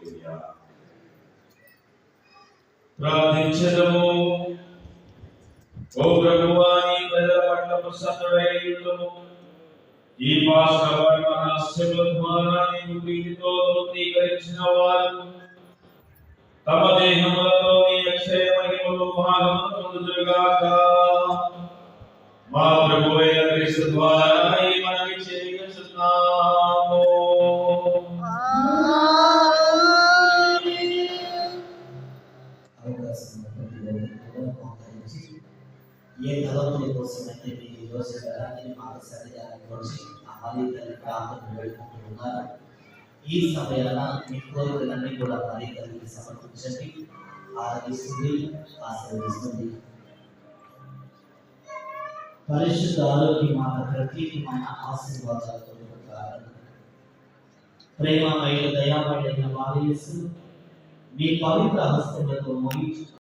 హల్లెలూయా. ప్రార్థించెదము. ఓ ప్రభువా, నీ ప్రజల పట్ల ప్రసన్నుడై ఉండుము. ఈ భాషల రహస్యముల ద్వారా నీవు ప్రీతితో తృప్తీకరించిన వారు తమ దేహములతో నీ అక్షయ మహిమలో భాగమును పొందుదురుగాక. మా ప్రభువైన క్రీస్తు ద్వారా ఈ మనవి చేయుచున్నాము. ఏ తలపుల కోసమైతే మీరు ఈరోజు వెళ్ళాలని మాకు సన్నిధానానికి వచ్చి ఆ మరి తల్లి ప్రార్థన వేడుకుంటున్నారు. ఈ సమయాన మీ కోరికలన్నీ కూడా మరి తల్లికి సమర్పించండి. ఆరాధిస్తుంది, ఆశీర్వదిస్తుంది. పరిశుద్ధ ఆరోగ్య మాత ప్రత్యేకమైన ఆశీర్వాదాలతో ప్రేమమైన దయామయుడైన యేసు మీ పవిత్ర హస్తములతో మోయించు